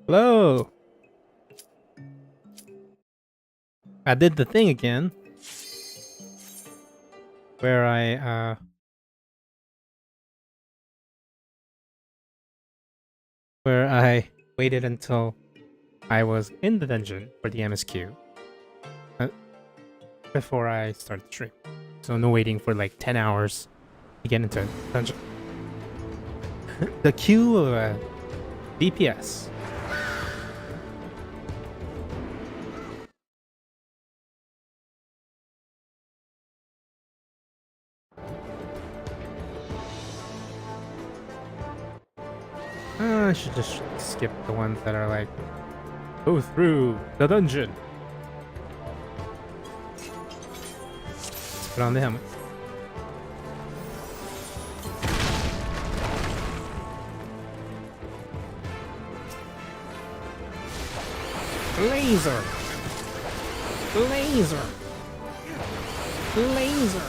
Hello. I did the thing again where I waited until I was in the dungeon for the MSQ uh, before I started the stream. So no waiting for like 10 hours to get into dungeon. The queue of DPS. I should just skip the ones that are like, go through the dungeon. Let's put on the helmet. Laser! Laser! Laser!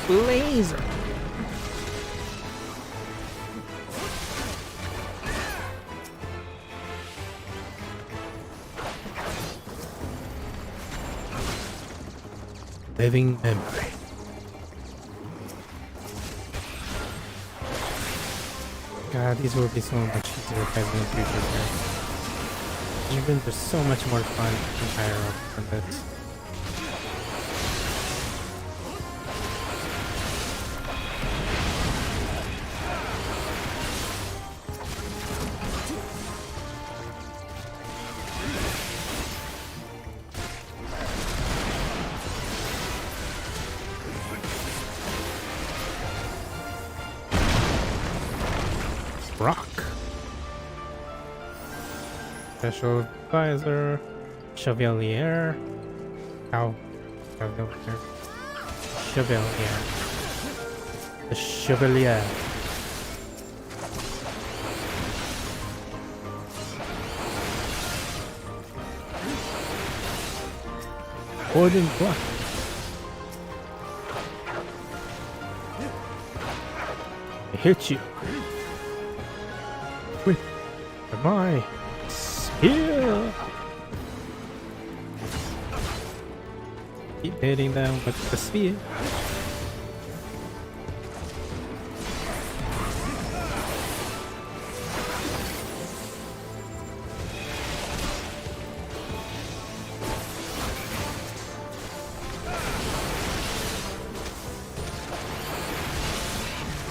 Laser! Living memory. God, these will be so much easier if I in the future, guys. Even there's so much more fun and higher up than this. Rock. Special advisor. Chevalier. Ow. Chevalier. Chevalier. The Chevalier. Gordon Block. I hit you. With my spear. Keep hitting them with the spear.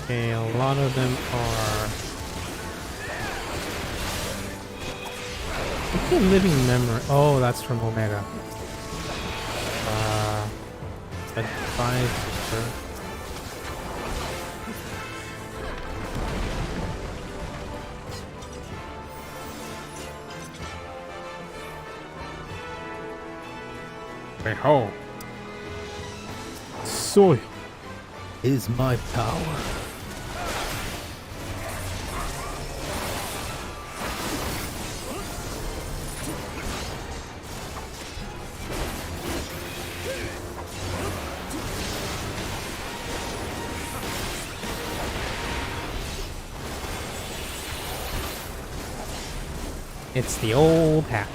Okay, a lot of them are living memory. Oh, that's from Omega. Advisor. Behold, soil is my power. It's the old hat.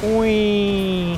Whee!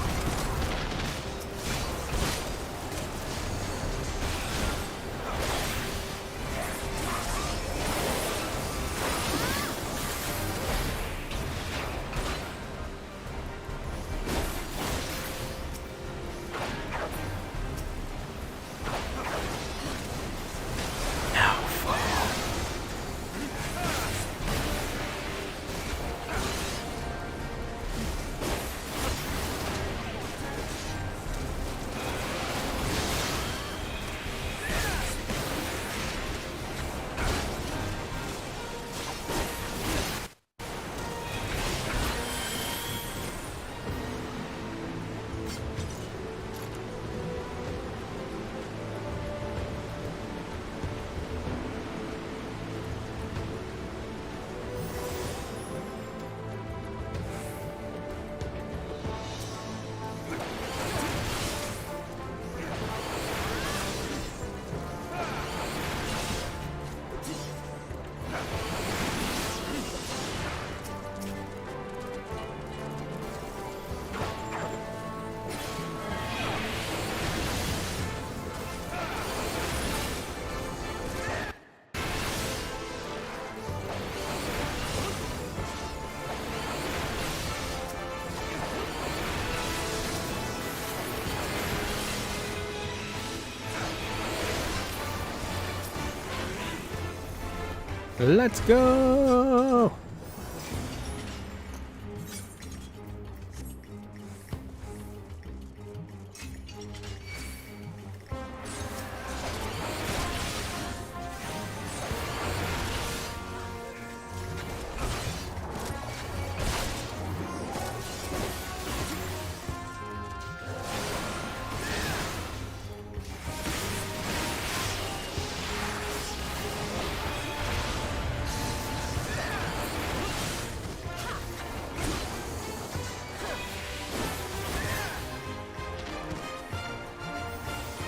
Let's go!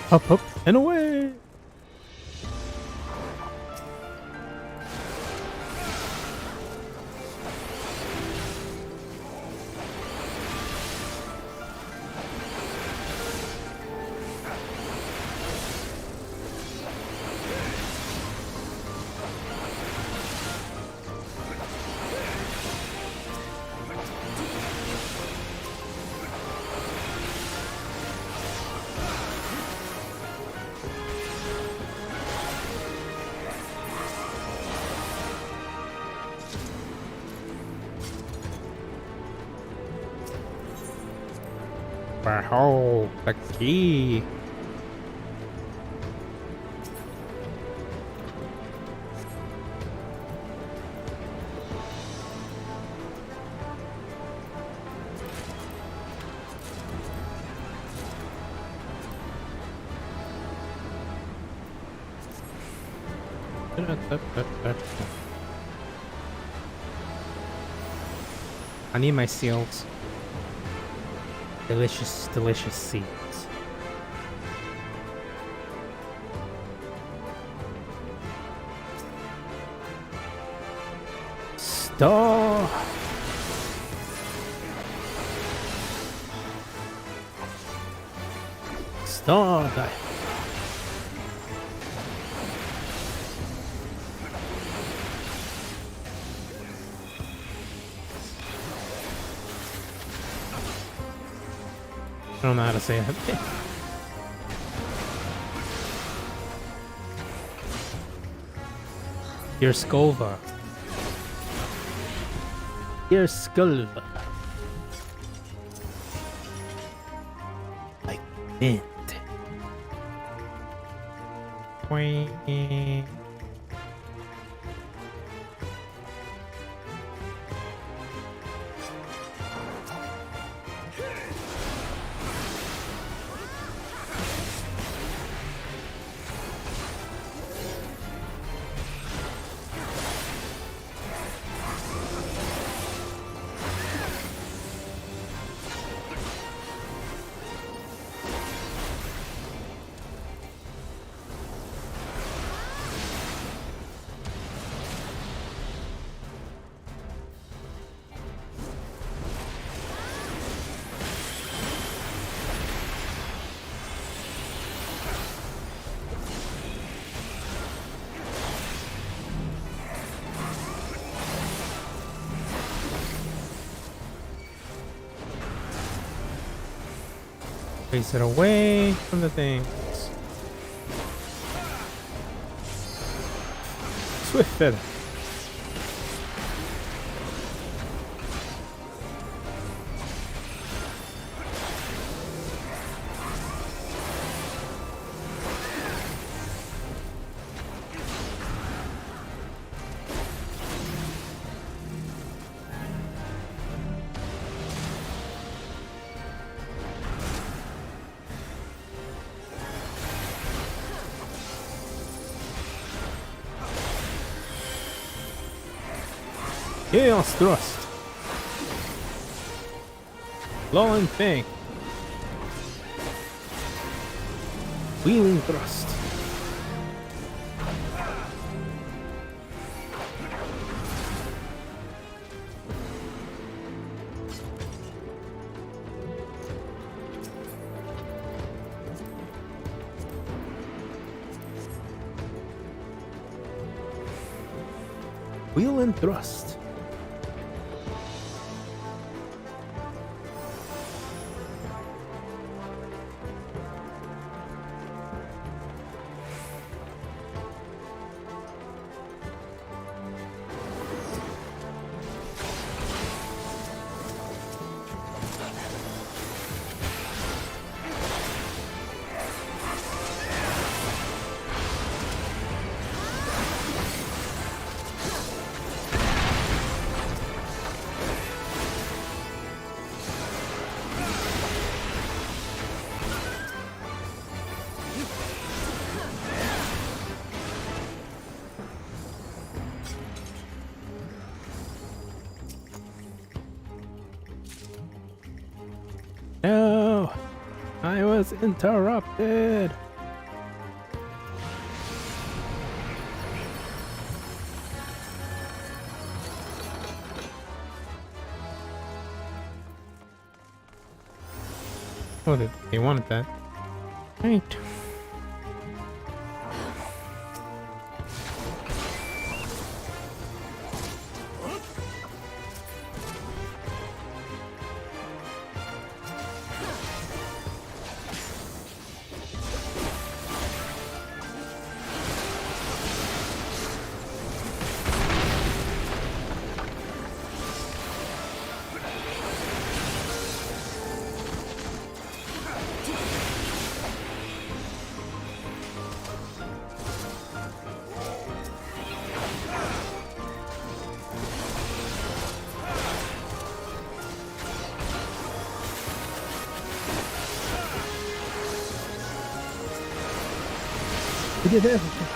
Up, up, and away! Wow, the key. I need my seals. Delicious, delicious seeds. Stop! Stop! I don't know how to say that. Your Skolva. Your Skolva. Like mint. Queen. Place it away from the things. Swift feather. Chaos thrust. Blowing thing. Wheeling thrust. Wheel and thrust. I was interrupted. Oh, they wanted that. Right. We did everything.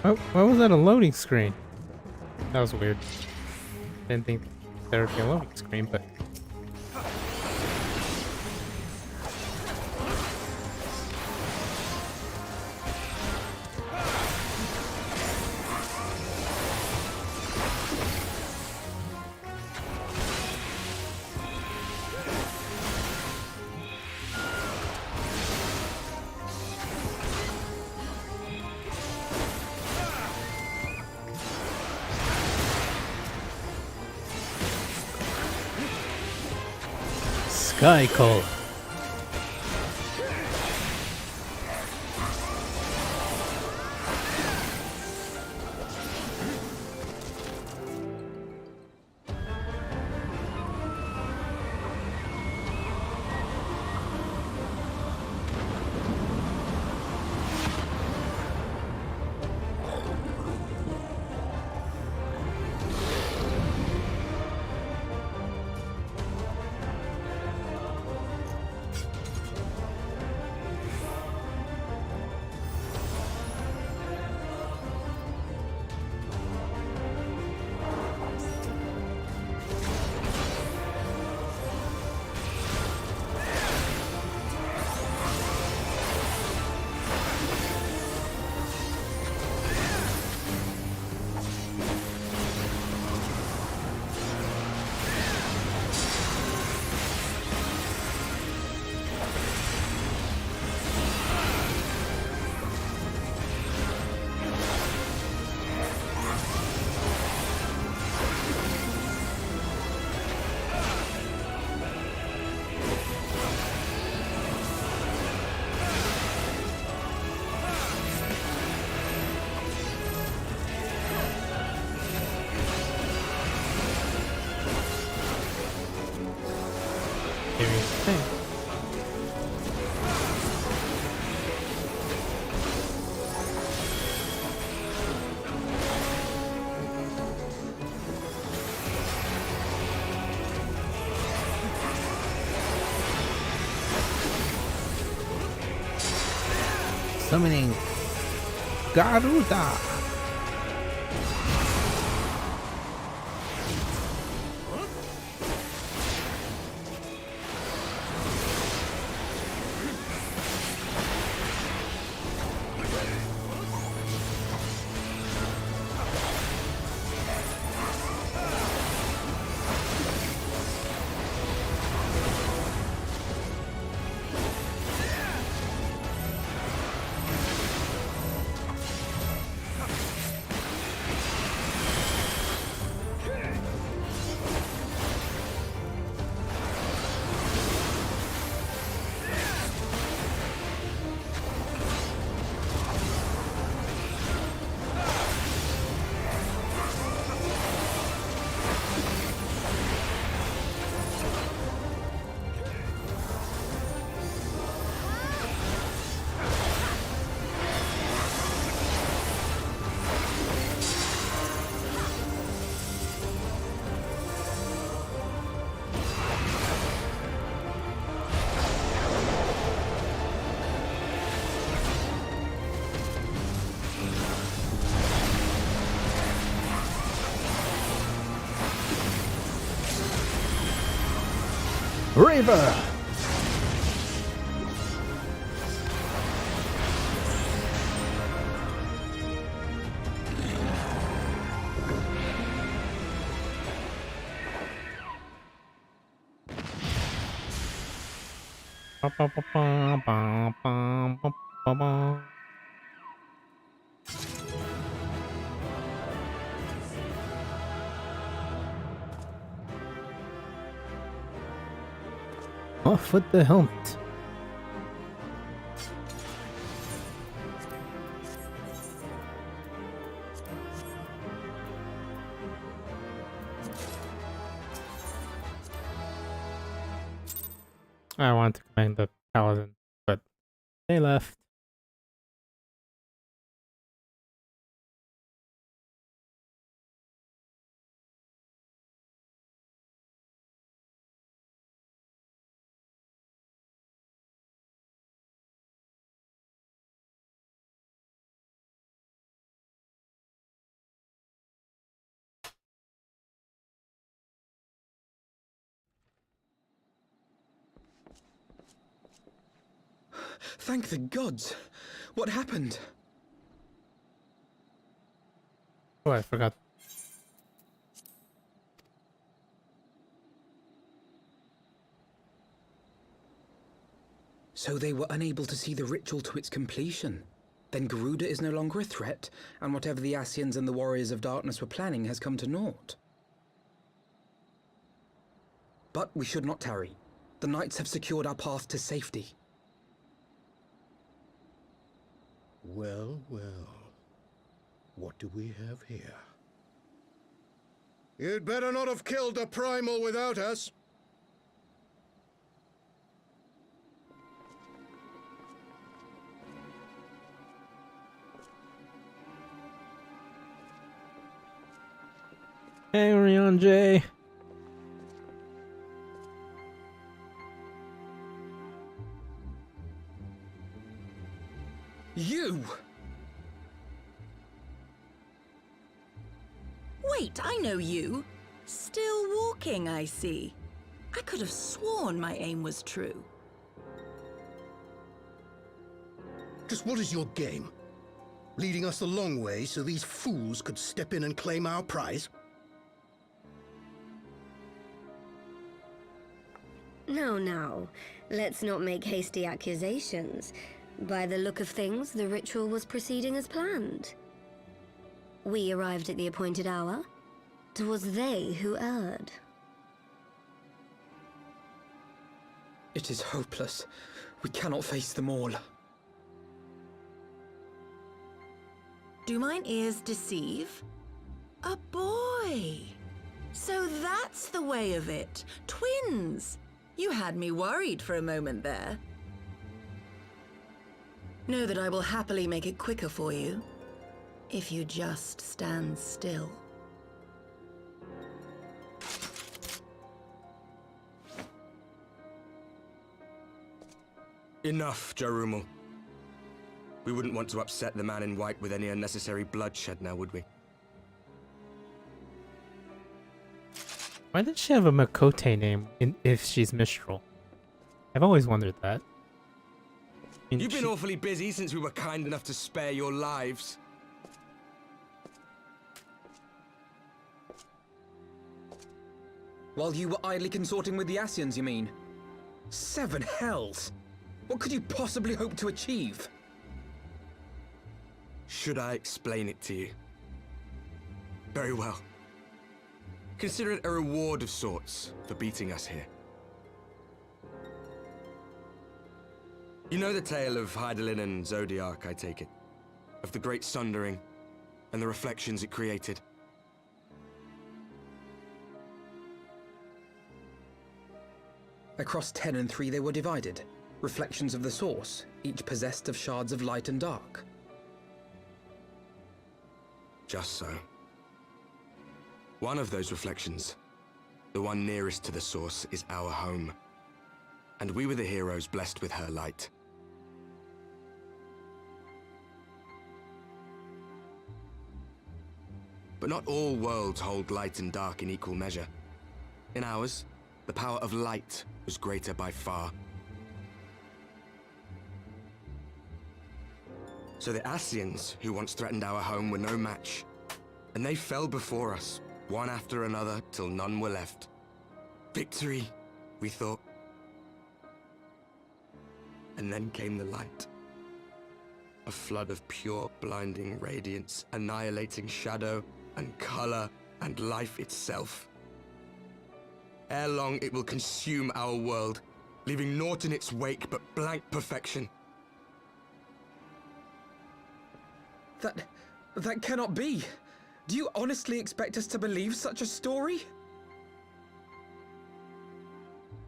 Oh, why was that a loading screen? That was weird. Didn't think there would be a loading screen, but... Sky Call. Summoning Garuda. braver! Off with the helmet. I want to command the paladin, but they left. Thank the gods! What happened? Oh, I forgot. So they were unable to see the ritual to its completion. Then Garuda is no longer a threat, and whatever the Ascians and the Warriors of Darkness were planning has come to naught. But we should not tarry. The knights have secured our path to safety. Well, well. What do we have here? You'd better not have killed the Primal without us. Hang on, Jay. You! Wait, I know you. Still walking, I see. I could have sworn my aim was true. Just what is your game? Leading us a long way so these fools could step in and claim our prize? No. Let's not make hasty accusations. By the look of things, the ritual was proceeding as planned. We arrived at the appointed hour. 'Twas they who erred. It is hopeless. We cannot face them all. Do mine ears deceive? A boy! So that's the way of it. Twins! You had me worried for a moment there. Know that I will happily make it quicker for you, if you just stand still. Enough, Jarumul. We wouldn't want to upset the man in white with any unnecessary bloodshed now, would we? Why did she have a Makote name if she's Mistral? I've always wondered that. You've been awfully busy since we were kind enough to spare your lives. While you were idly consorting with the Ascians, you mean? 7 hells! What could you possibly hope to achieve? Should I explain it to you? Very well. Consider it a reward of sorts for beating us here. You know the tale of Hydaelyn and Zodiac, I take it? Of the Great Sundering and the reflections it created? Across 10 and 3 they were divided. Reflections of the source, each possessed of shards of light and dark. Just so. One of those reflections, the one nearest to the source, is our home. And we were the heroes blessed with her light. But not all worlds hold light and dark in equal measure. In ours, the power of light was greater by far. So the Ascians, who once threatened our home, were no match. And they fell before us, one after another, till none were left. Victory, we thought. And then came the light. A flood of pure, blinding radiance, annihilating shadow and color and life itself. Ere long, it will consume our world, leaving naught in its wake but blank perfection. That cannot be. Do you honestly expect us to believe such a story?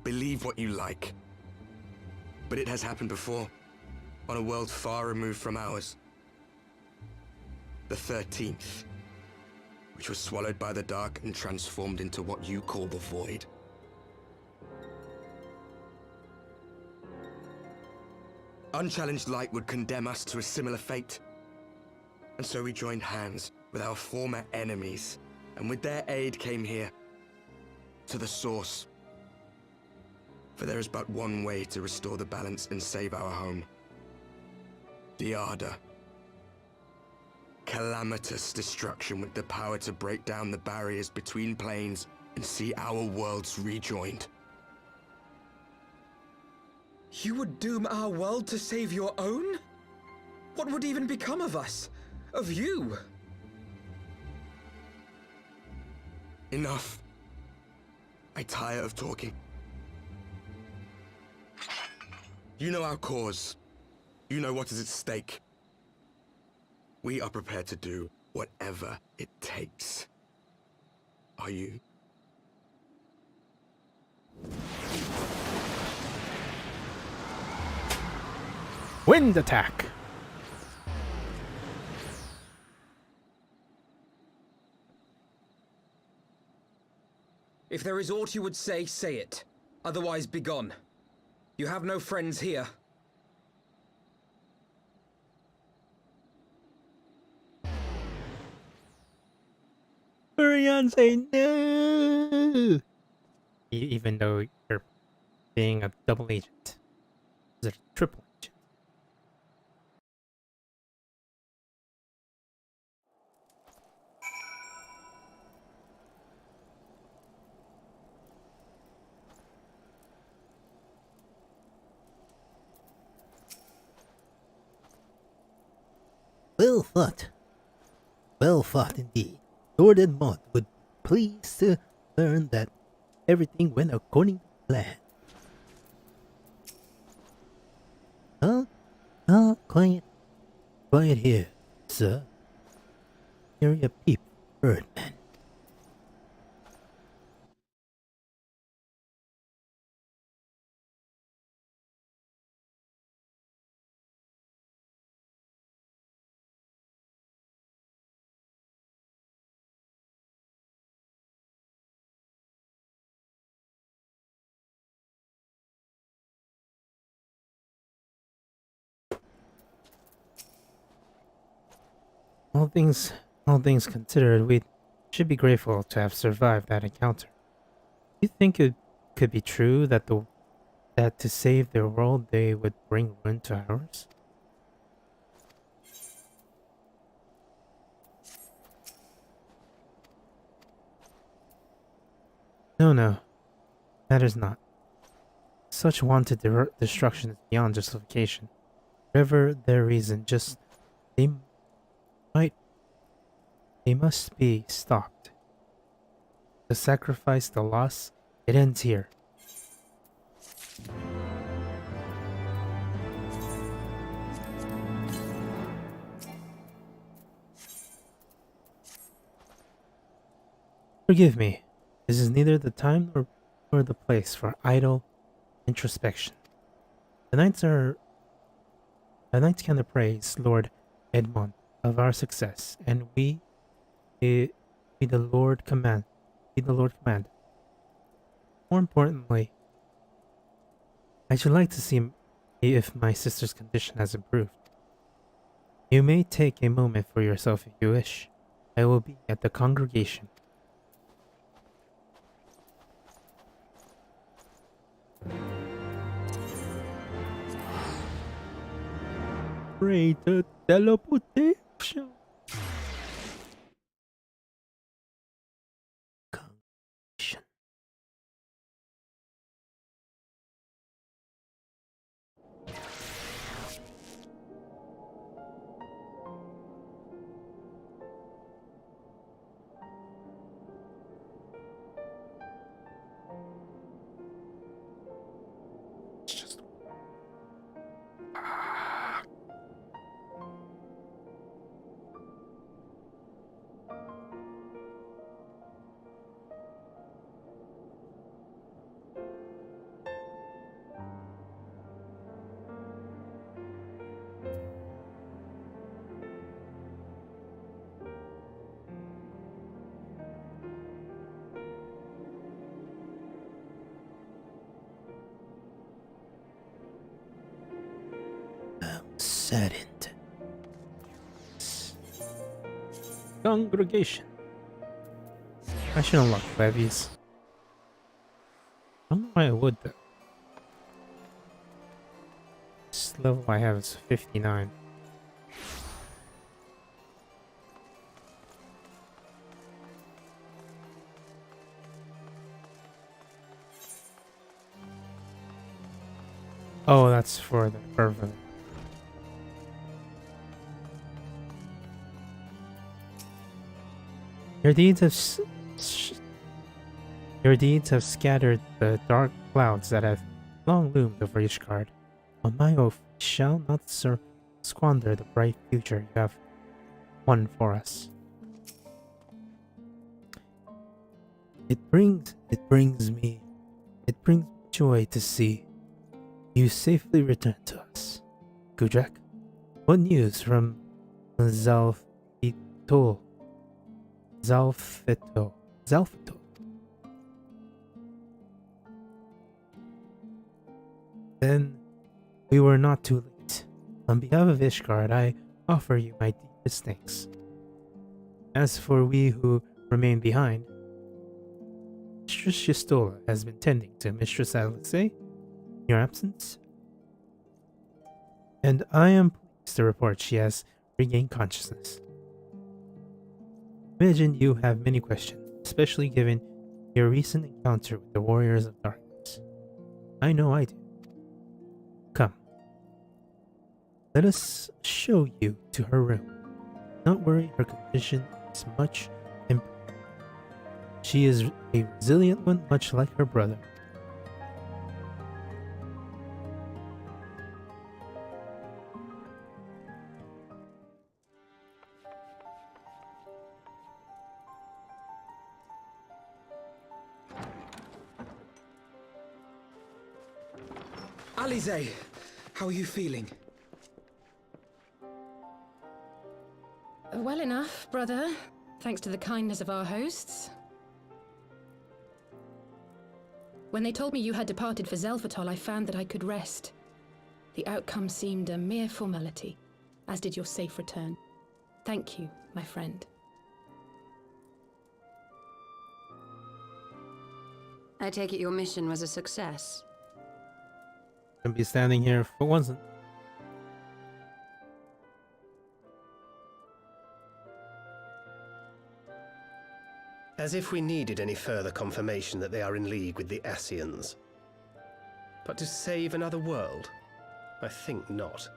Believe what you like. But it has happened before, on a world far removed from ours. The 13th, which was swallowed by the dark and transformed into what you call the Void. Unchallenged light would condemn us to a similar fate. And so we joined hands with our former enemies, and with their aid came here, to the Source. For there is but one way to restore the balance and save our home. The Ardor. Calamitous destruction with the power to break down the barriers between planes and see our worlds rejoined. You would doom our world to save your own? What would even become of us? Of you? Enough. I tire of talking. You know our cause. You know what is at stake. We are prepared to do whatever it takes. Are you? Wind attack! If there is aught you would say, say it. Otherwise, begone. You have no friends here. Furion, say no! Even though you're being a double agent. Is it a triple agent? Well fought. Well fought indeed. Lord Edmond would be pleased to learn that everything went according to plan. Quiet. Quiet here, sir. Carry a peep, Birdman. All things considered, we should be grateful to have survived that encounter. Do you think it could be true that to save their world they would bring ruin to ours? No, that is not. Such wanted destruction is beyond justification. Whatever their reason, they must be stopped. The sacrifice, the loss, it ends here. Forgive me. This is neither the time nor the place for idle introspection. The knights can praise Lord Edmond of our success, and we be the Lord command. More importantly, I should like to see if my sister's condition has improved. You may take a moment for yourself if you wish. I will be at the congregation. greater teleportation. Congregation. It's just Saddened. congregation. I should unlock levies. I don't know why I would though. This level I have is 59. Oh, that's for the pervert. Your deeds have your deeds have scattered the dark clouds that have long loomed over Ishgard. On my oath, we shall not squander the bright future you have won for us. It brings me joy to see you safely return to us. Gudrak, what news from Zalfito? Zalfito. Then we were not too late. On behalf of Ishgard, I offer you my deepest thanks. As for we who remain behind, Mistress Shistola has been tending to Mistress Alice in your absence, and I am pleased to report she has regained consciousness. Imagine you have many questions, especially given your recent encounter with the Warriors of Darkness. I know I do. Come. Let us show you to her room. Don't worry, her condition is much improved. She is a resilient one, much like her brother. Alize, how are you feeling? Well enough, brother. Thanks to the kindness of our hosts. When they told me you had departed for Zelfatol, I found that I could rest. The outcome seemed a mere formality, as did your safe return. Thank you, my friend. I take it your mission was a success. Gonna be standing here if it wasn't. As if we needed any further confirmation that they are in league with the Ascians. But to save another world? I think not.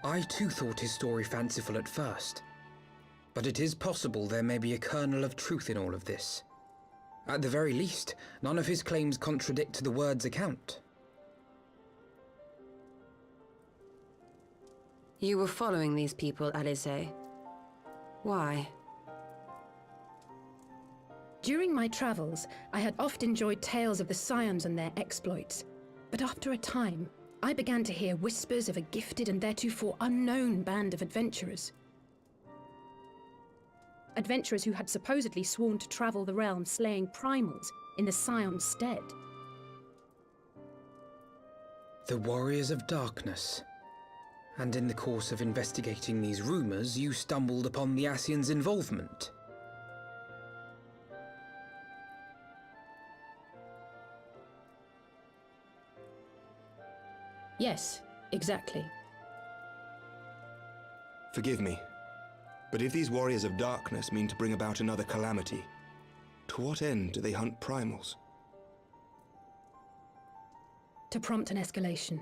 I too thought his story fanciful at first. But it is possible there may be a kernel of truth in all of this. At the very least, none of his claims contradict the word's account. You were following these people, Alice. Why? During my travels, I had oft enjoyed tales of the Scions and their exploits. But after a time, I began to hear whispers of a gifted and theretofore unknown band of adventurers. Adventurers who had supposedly sworn to travel the realm slaying primals in the Scion's stead. The Warriors of Darkness. And in the course of investigating these rumors, you stumbled upon the Ascians' involvement. Yes, Exactly. Forgive me, but if these warriors of darkness mean to bring about another calamity, to what end do they hunt primals? To prompt an escalation.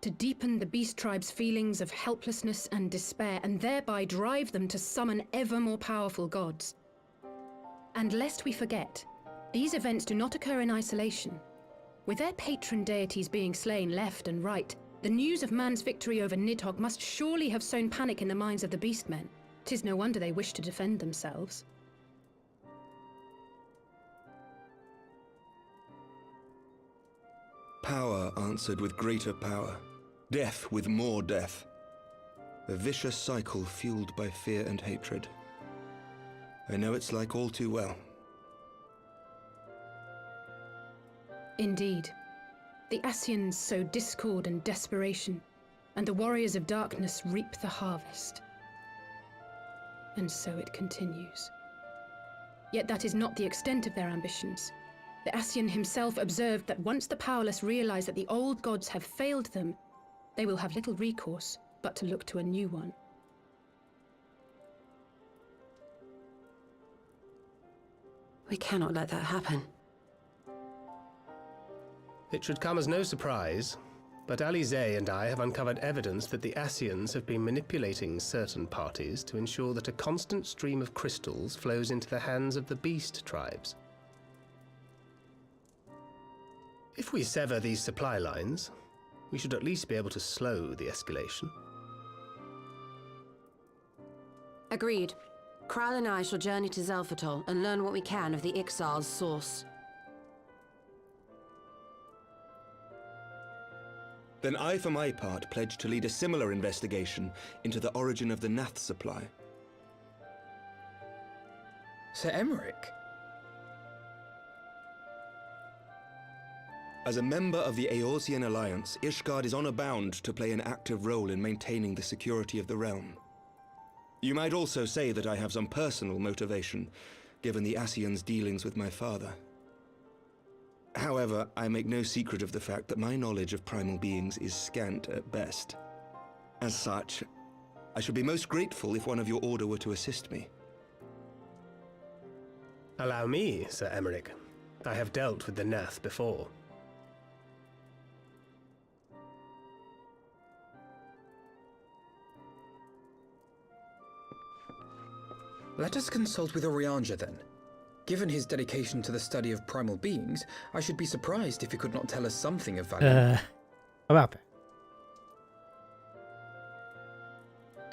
To deepen the beast tribe's feelings of helplessness and despair, and thereby drive them to summon ever more powerful gods. And lest we forget, these events do not occur in isolation. With their patron deities being slain left and right, the news of man's victory over Nidhogg must surely have sown panic in the minds of the beastmen. 'Tis no wonder they wish to defend themselves. Power answered with greater power, death with more death. A vicious cycle fueled by fear and hatred. I know it's like all too well. Indeed. The Ascians sow discord and desperation, and the warriors of darkness reap the harvest. And so it continues. Yet that is not the extent of their ambitions. The Ascian himself observed that once the powerless realize that the old gods have failed them, they will have little recourse but to look to a new one. We cannot let that happen. It should come as no surprise, but Alizé and I have uncovered evidence that the Ascians have been manipulating certain parties to ensure that a constant stream of crystals flows into the hands of the beast tribes. If we sever these supply lines, we should at least be able to slow the escalation. Agreed. Kral and I shall journey to Zelphatol and learn what we can of the Ixal's source. Then I, for my part, pledge to lead a similar investigation into the origin of the Nath supply. Sir Emmerich? As a member of the Eorzean Alliance, Ishgard is honor bound to play an active role in maintaining the security of the realm. You might also say that I have some personal motivation, given the Ascians' dealings with my father. However, I make no secret of the fact that my knowledge of primal beings is scant at best. As such, I should be most grateful if one of your order were to assist me. Allow me, Sir Emmerich. I have dealt with the Nath before. Let us consult with Orianja then. Given his dedication to the study of primal beings, I should be surprised if he could not tell us something of value. About that.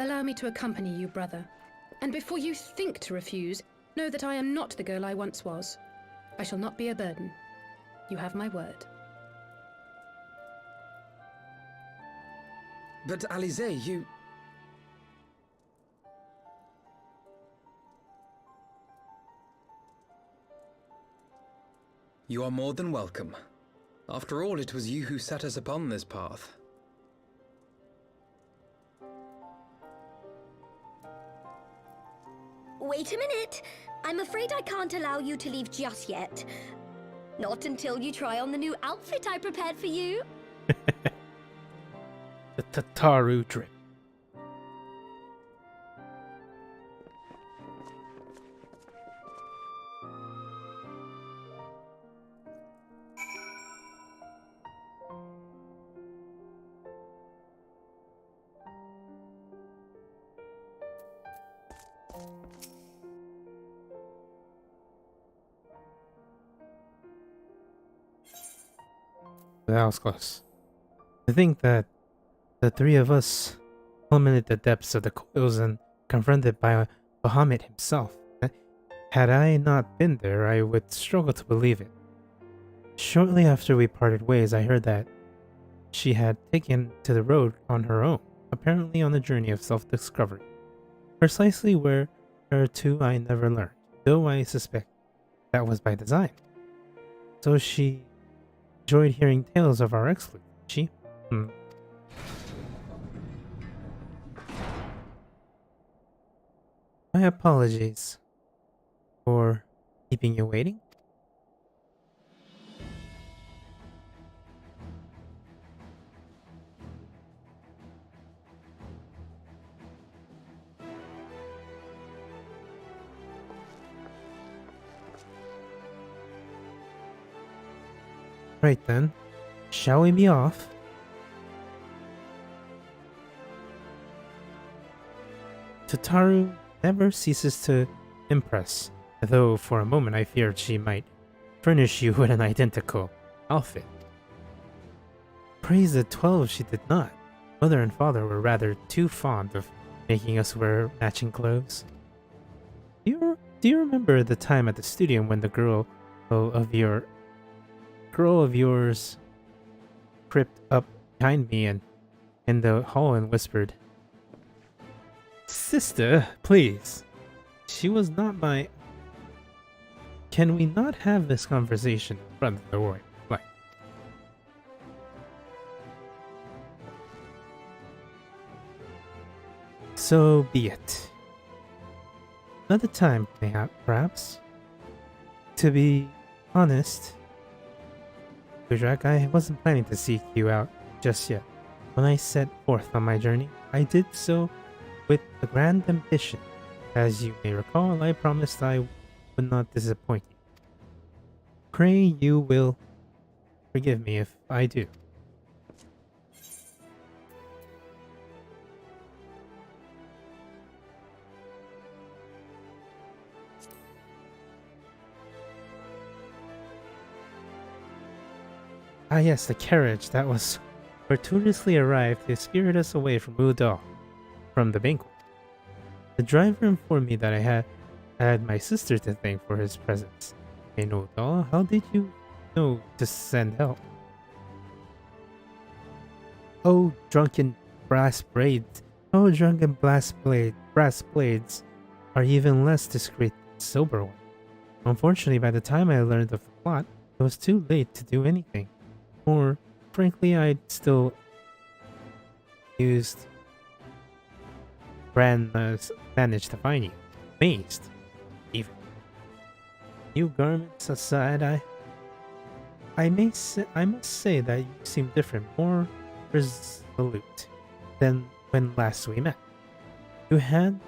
Allow me to accompany you, brother. And before you think to refuse, know that I am not the girl I once was. I shall not be a burden. You have my word. But Alizé, you... You are more than welcome. After all, it was you who set us upon this path. Wait a minute. I'm afraid I can't allow you to leave just yet. Not until you try on the new outfit I prepared for you. The Tataru drip. That was close. I think that the three of us plummeted the depths of the coils and confronted by Bahamut himself. Had I not been there, I would struggle to believe it. Shortly after we parted ways, I heard that she had taken to the road on her own, apparently on a journey of self-discovery. Precisely where to I never learned, though I suspect that was by design. So she enjoyed hearing tales of our exploits, did she? My apologies for keeping you waiting. Right then, shall we be off? Tataru never ceases to impress, though for a moment I feared she might furnish you with an identical outfit. Praise the 12 she did not. Mother and father were rather too fond of making us wear matching clothes. Do you remember the time at the studio when the girl of yours crept up behind me and in the hall and whispered, "Sister, please." She was not my... Can we not have this conversation in front of the warrior? Like, so be it. Another time, perhaps. To be honest, Kudrak, I wasn't planning to seek you out just yet. When I set forth on my journey, I did so with a grand ambition. As you may recall, I promised I would not disappoint you. Pray you will forgive me if I do. Ah yes, the carriage that was fortuitously arrived to spirit us away from Udall, from the banquet. The driver informed me that I had my sister to thank for his presence. Hey Udall, how did you know to send help? Oh, drunken brass blades are even less discreet than sober ones. Unfortunately, by the time I learned of the plot, it was too late to do anything. Or, frankly, I'd still managed to find you. Amazed, even. New garments aside, I must say that you seem different, more resolute than when last we met. You had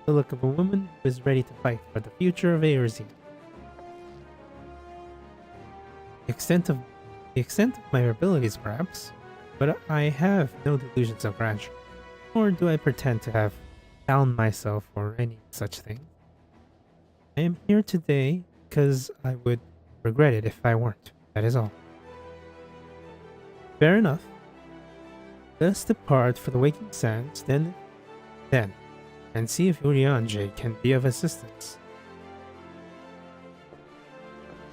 the look of a woman who is ready to fight for the future of Aerzine. The extent of my abilities, perhaps, but I have no delusions of grandeur, nor do I pretend to have found myself or any such thing. I am here today because I would regret it if I weren't, that is all. Fair enough. Let us depart for the Waking Sands, then, and see if Urianger can be of assistance.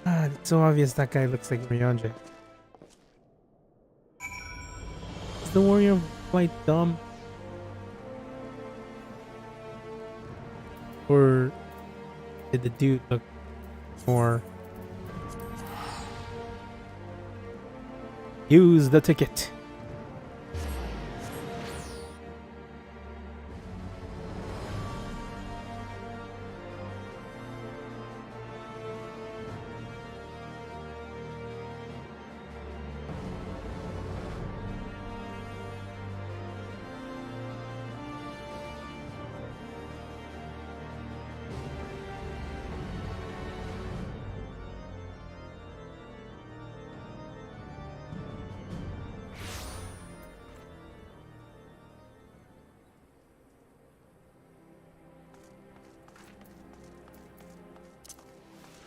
Ah, it's so obvious that guy looks like Urianger. Is the warrior quite dumb? Or did the dude look more... Use the ticket.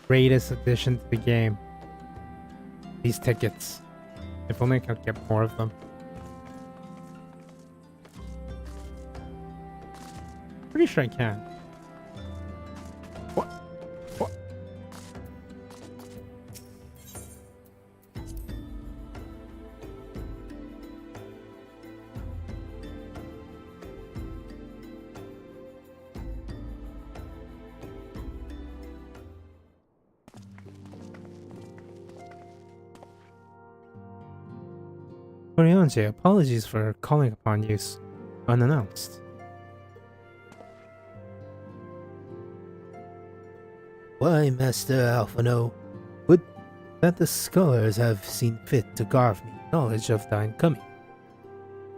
Greatest addition to the game. These tickets. If only I could get more of them. Pretty sure I can. What? What? Urianger, apologies for calling upon you unannounced. Why, Master Alphano, would that the scholars have seen fit to carve me knowledge of thine coming.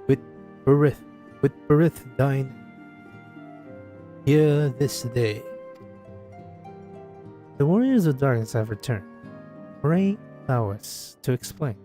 With berith thine here this day. The warriors of darkness have returned. Pray allow us to explain.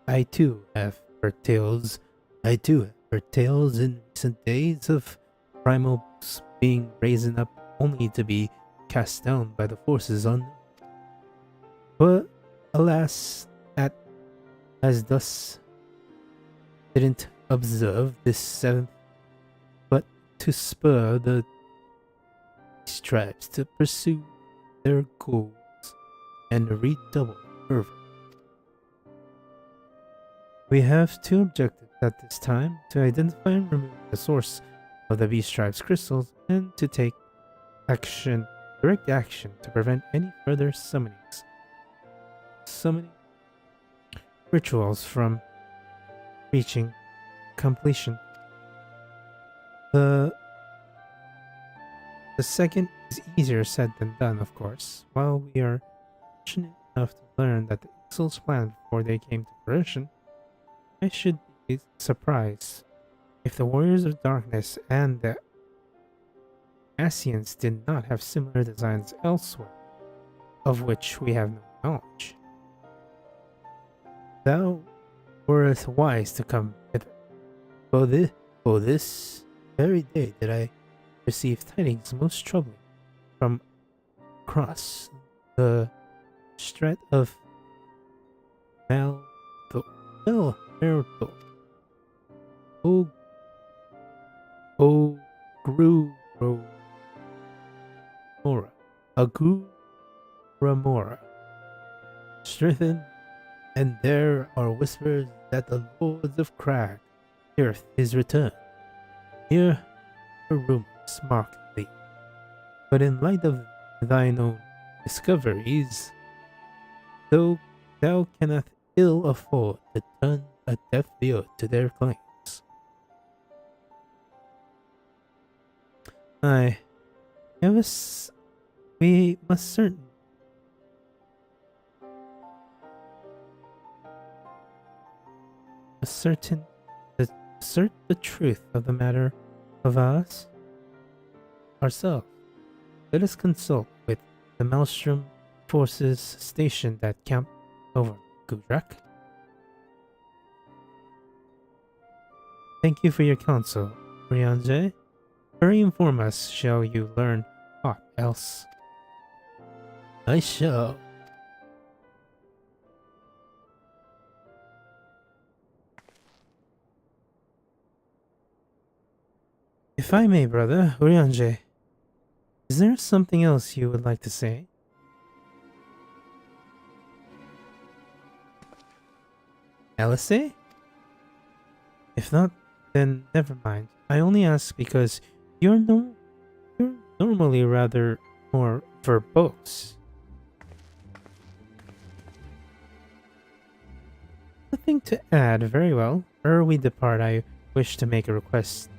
I too have heard tales. I too have heard tales in recent days of primals being raised up only to be cast down by the forces unknown. But alas, that as thus didn't observe this seventh, but to spur the tribes to pursue their goals and redouble fervor. We have two objectives at this time: to identify and remove the source of the Beast Tribe's crystals, and to take direct action to prevent any further summoning rituals from reaching completion. The second is easier said than done, of course. While we are fortunate enough to learn that the Ixal's plan before they came to fruition, I should be surprised if the Warriors of Darkness and the Ascians did not have similar designs elsewhere, of which we have no knowledge. Thou wert wise to come hither. For this very day did I receive tidings most troubling from across the strait of Malto. Agurumora. Strengthened, and there are whispers that the Lords of Crag heareth his return. Here the rumors mark thee, but in light of thine own discoveries, thou cannot ill afford to turn a deaf ear to their claims. Aye, we must certainly assert the truth of the matter of us ourselves. Let us consult with the Maelstrom forces stationed at Camp over Gudrak. Thank you for your counsel, Ryanje. Hurry, inform us, shall you learn aught else? I shall. If I may, brother, Ryanje, is there something else you would like to say? Alice? If not, then never mind. I only ask because you're normally rather more verbose. Nothing to add. Very well. Ere we depart, I wish to make a request.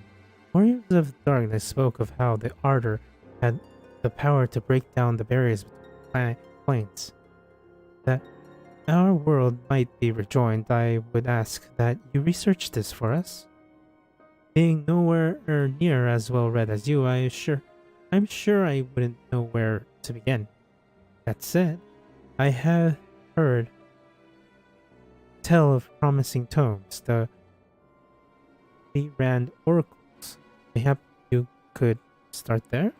Warriors of Darkness spoke of how the Ardor had the power to break down the barriers between planes. That our world might be rejoined, I would ask that you research this for us. Being nowhere near as well read as you, I'm sure I wouldn't know where to begin. That said, I have heard tell of promising tomes, the Rand oracles. Perhaps you could start there?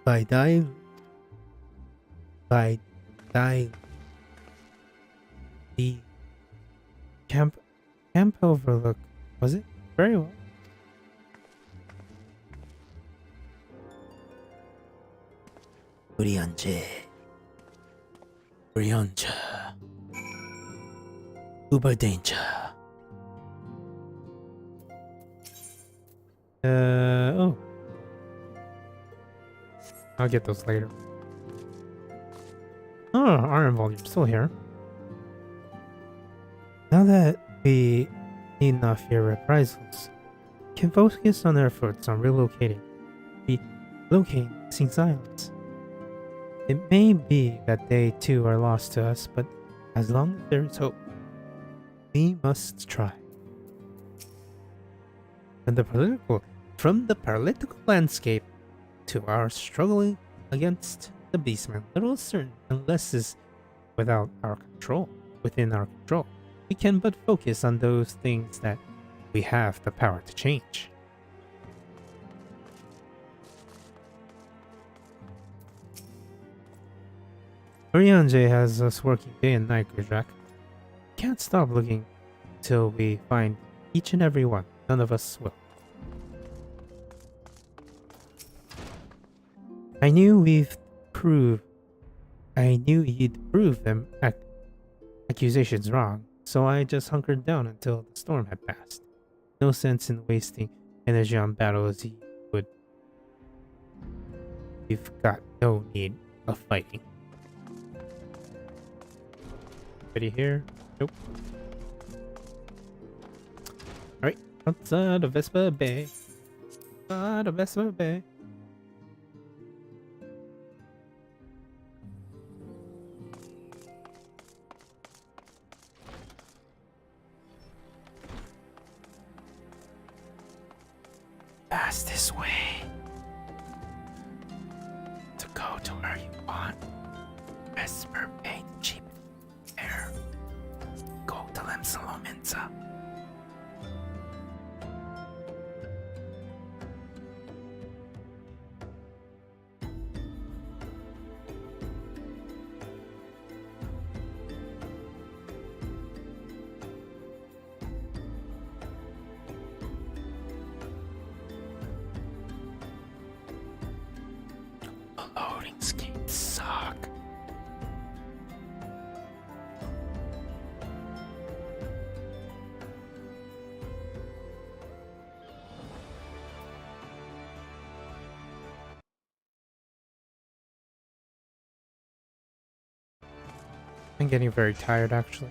By dying, the camp overlook, was it? Very well. Ryanje. Uber danger. Oh. I'll get those later. Oh, Iron Volume still here. Now that we need not fear reprisals, can focus on our efforts on relocating missing islands. It may be that they too are lost to us, but as long as there is hope, we must try. From the political landscape to our struggling against the beastmen, little is certain unless is within our control. We can but focus on those things that we have the power to change. Oriange has us working day and night, Gudrak. Can't stop looking till we find each and every one. None of us will. I knew you'd prove them accusations wrong, so I just hunkered down until the storm had passed. No sense in wasting energy on battles you would. You've got no need of fighting. Anybody here? Nope. Alright, outside of Vespa Bay. Outside of Vespa Bay. Pass this way. To go to where you want. Vesper Bay, cheap air. Go to Lemsalominza. Loading schemes suck. I'm getting very tired actually.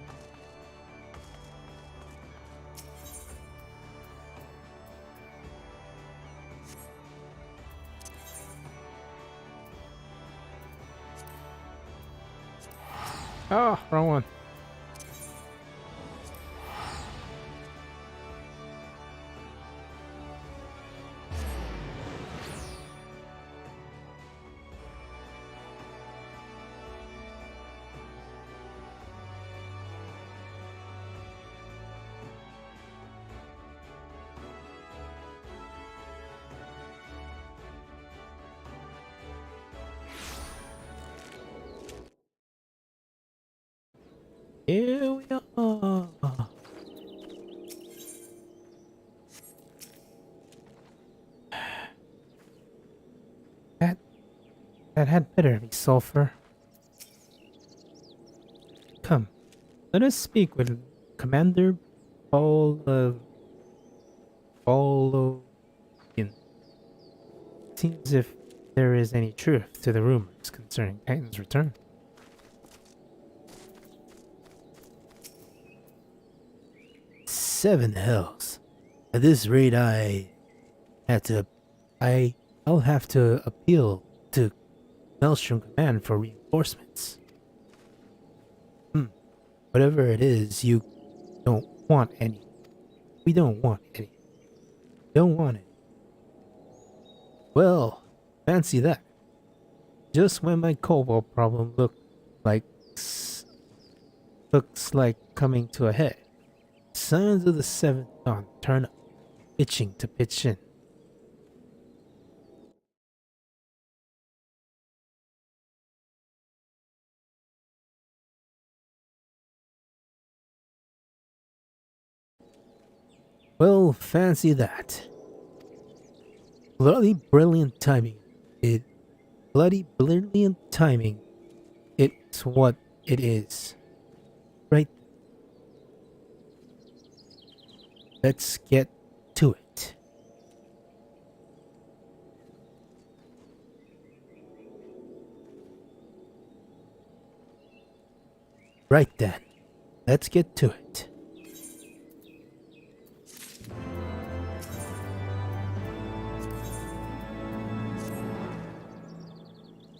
Oh, wrong one. Here we are. That had better be sulfur. Come, let us speak with Commander Paulovian. Seems if there is any truth to the rumors concerning Titan's return. Seven hells. At this rate, I'll have to appeal to Maelstrom Command for reinforcements. Whatever it is, you don't want any. We don't want any. Don't want it. Well, fancy that. Just when my cobalt problem looks like coming to a head. Sons of the Seventh Dawn turn up, itching to pitch in. Well, fancy that. Bloody brilliant timing. It's what it is. Right. Let's get to it. Right then. Let's get to it.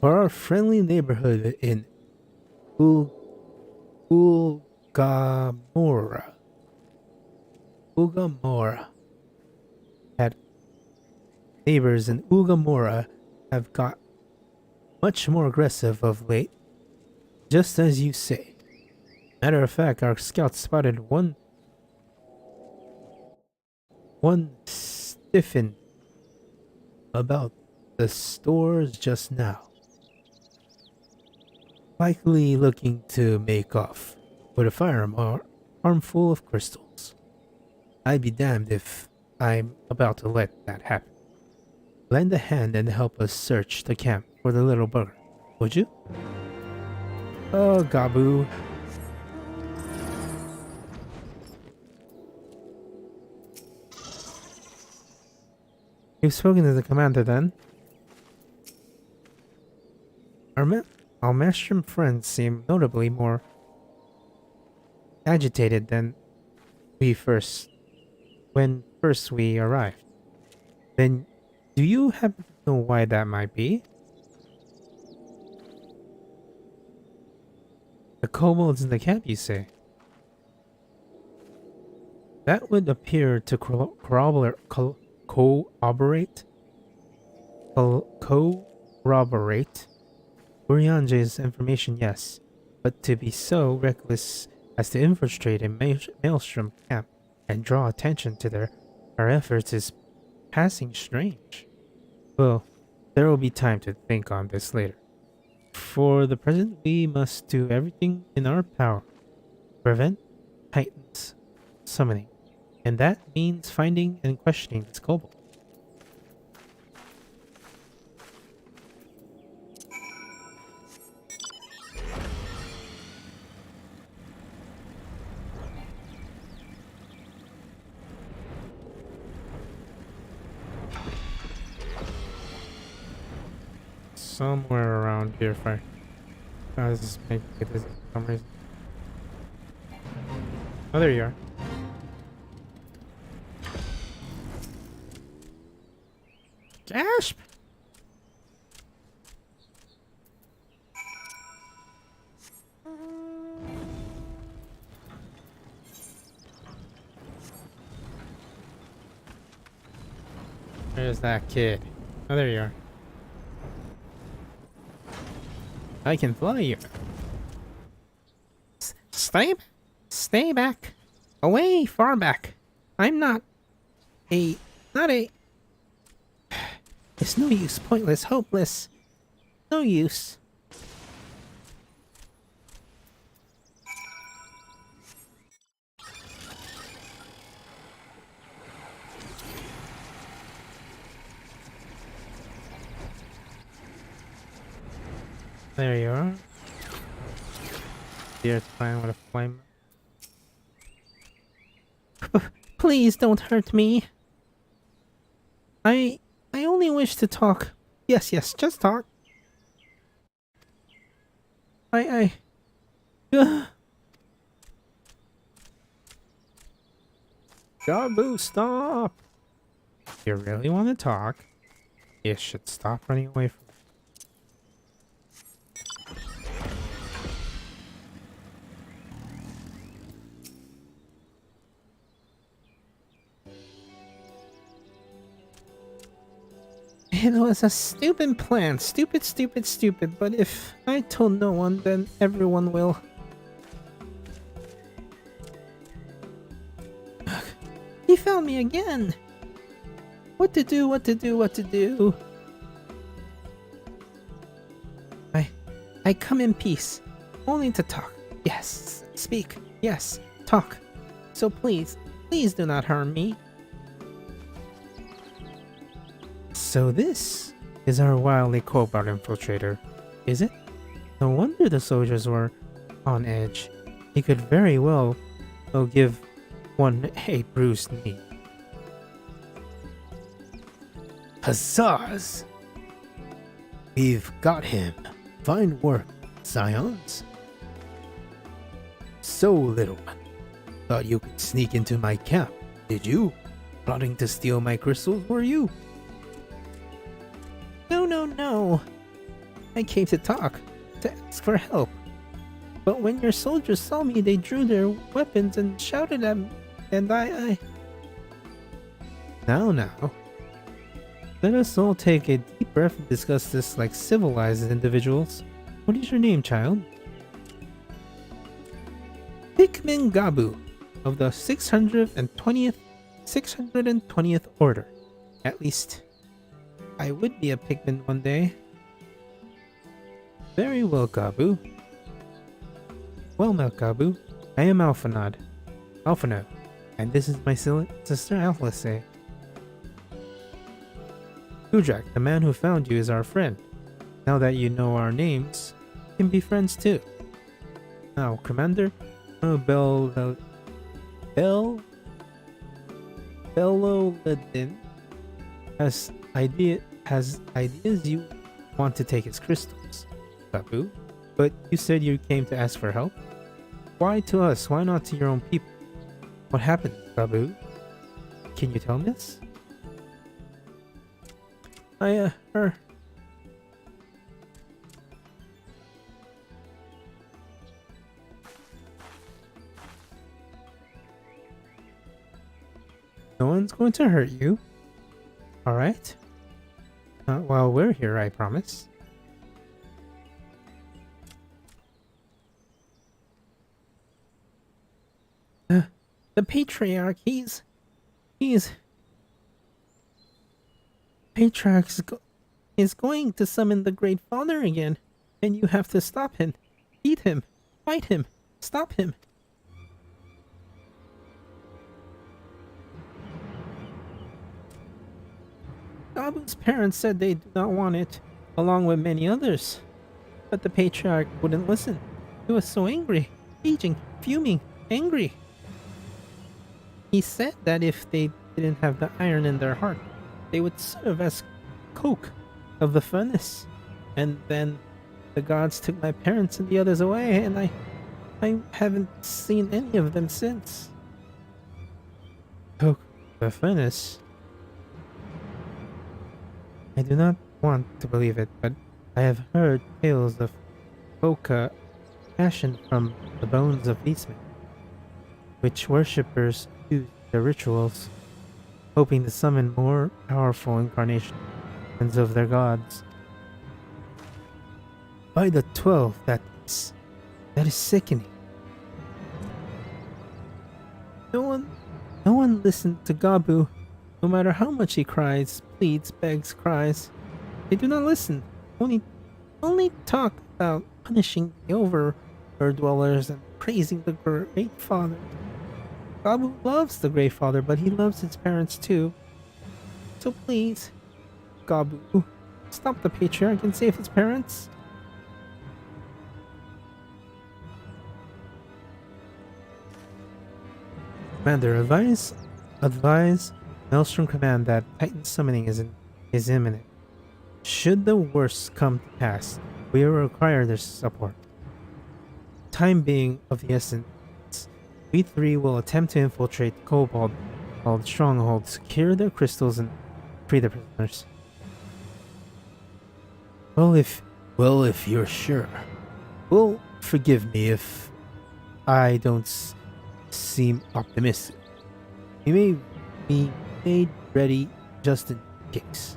for our friendly neighborhood in Ugamora. Ugamora. Had neighbors in Ugamora have got much more aggressive of late, just as you say. Matter of fact, our scouts spotted one stiffened about the stores just now. Likely looking to make off with a firearm armful of crystals. I'd be damned if I'm about to let that happen. Lend a hand and help us search the camp for the little bugger, would you? Oh, Gabu. You've spoken to the commander then? Our Maelstrom friends seem notably more agitated than when first we arrived. Then, do you happen to know why that might be? The kobolds in the camp, you say? That would appear to corroborate Urianje's information, yes, but to be so reckless as to infiltrate a Maelstrom camp and draw attention to our efforts is passing strange. Well, there will be time to think on this later. For the present, we must do everything in our power to prevent Titan's summoning, and that means finding and questioning this kobold. Somewhere around here, if I just make it is for some reason. Oh, there you are. Gasp! Where's that kid? Oh, there you are. I can fly you. Stay back. Away, far back. I'm not a... It's no use, pointless, hopeless. No use. There you are. Dear plan with a flame. Please don't hurt me. I only wish to talk. Yes, just talk. Gabu, stop! If you really want to talk, you should stop running away from me. It was a stupid plan. Stupid. But if I told no one, then everyone will. He found me again. What to do? I come in peace. Only to talk. Yes. Speak. Yes. Talk. So please do not harm me. So this is our wildly cobalt infiltrator, is it? No wonder the soldiers were on edge. He could very well give one a bruised knee. Huzzahs! We've got him. Fine work, scions. So, little one, thought you could sneak into my camp, did you? Plotting to steal my crystals, were you? No. I came to talk, to ask for help. But when your soldiers saw me, they drew their weapons and shouted at me, and I... Now. Let us all take a deep breath and discuss this like civilized individuals. What is your name, child? Pikmin Gabu, of the 620th Order. At least, I would be a Pikmin one day. Very well, Gabu. Well, Gabu, I am Alphonod, and this is my sister Alice. Kudrak, the man who found you, is our friend. Now that you know our names, we can be friends too. Now, Commander, Belloladin has ideas you want to take his crystals, Gabu. But you said you came to ask for help? Why to us? Why not to your own people? What happened, Gabu? Can you tell me this? No one's going to hurt you. Alright? Not while we're here, I promise. The Patriarch, Patriarch is going to summon the Great Father again, and you have to stop him. Beat him. Fight him. Stop him. Gabu's parents said they do not want it, along with many others. But the Patriarch wouldn't listen. He was so angry, raging, fuming, angry. He said that if they didn't have the iron in their heart, they would serve as coke of the furnace. And then the gods took my parents and the others away, and I haven't seen any of them since. Coke of the furnace? I do not want to believe it, but I have heard tales of coca fashioned from the bones of beastmen, which worshippers use their rituals, hoping to summon more powerful incarnations of their gods. By the 12, that is sickening. No one listened to Gabu, no matter how much he cries, pleads, begs, cries. They do not listen. Only talk about punishing the overworld dwellers and praising the Great Father. Gabu loves the Great Father, but he loves his parents too. So please, Gabu, stop the Patriarch and save his parents. Commander, advise Maelstrom Command that Titan summoning is imminent. Should the worst come to pass, we will require their support. Time being of the essence, we three will attempt to infiltrate the Kobold stronghold, secure their crystals, and free the prisoners. Well, if you're sure. Well, forgive me if I don't seem optimistic. We may be made ready just in case.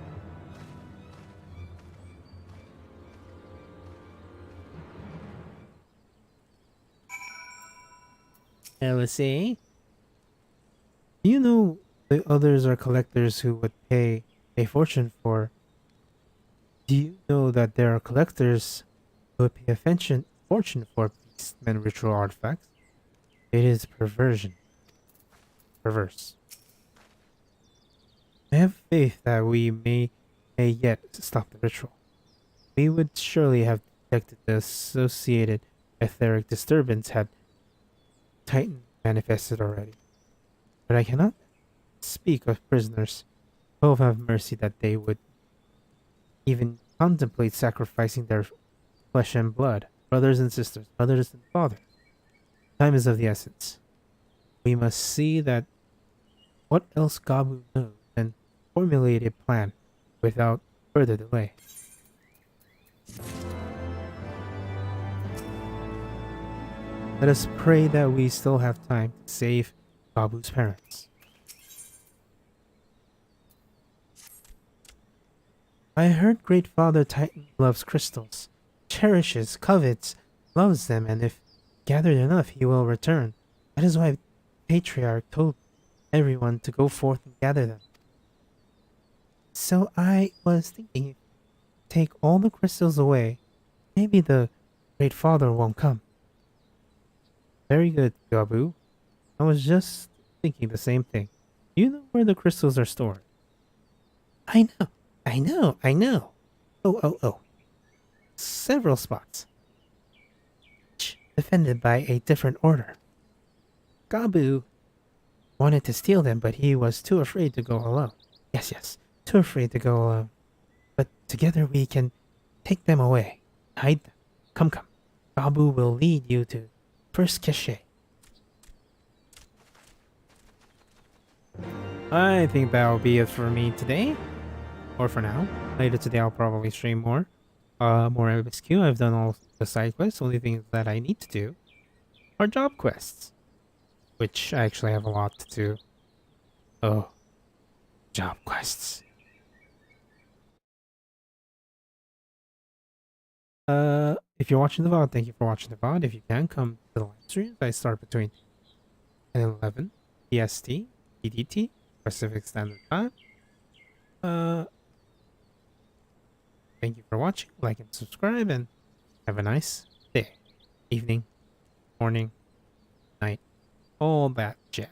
LSA? Do you know the others are collectors who would pay a fortune for? Do you know that there are collectors who would pay a fortune for beastmen ritual artifacts? It is perverse. I have faith that we may yet stop the ritual. We would surely have detected the associated etheric disturbance had Titan manifested already. But I cannot speak of prisoners. Oh, have mercy that they would even contemplate sacrificing their flesh and blood, brothers and sisters, mothers and fathers. Time is of the essence. We must see that what else Gabu knows and formulate a plan without further delay. Let us pray that we still have time to save Babu's parents. I heard Great Father Titan loves crystals, cherishes, covets, loves them, and if gathered enough, he will return. That is why Patriarch told everyone to go forth and gather them. So I was thinking, if you take all the crystals away, maybe the Great Father won't come. Very good, Gabu. I was just thinking the same thing. You know where the crystals are stored. I know. Oh. Several spots. Each defended by a different order. Gabu wanted to steal them, but he was too afraid to go alone. Yes, too afraid to go alone. But together we can take them away. Hide them. Come. Gabu will lead you to first cachet. I think that'll be it for me today. Or for now. Later today I'll probably stream more. More MSQ. I've done all the side quests. Only things that I need to do are job quests. Which I actually have a lot to do. Oh. Job quests. If you're watching the VOD, thank you for watching the VOD. If you can, come to the live streams. I start between 10 and 11 PST, PDT, Pacific Standard Time. Thank you for watching. Like and subscribe, and have a nice day, evening, morning, night, all that jazz.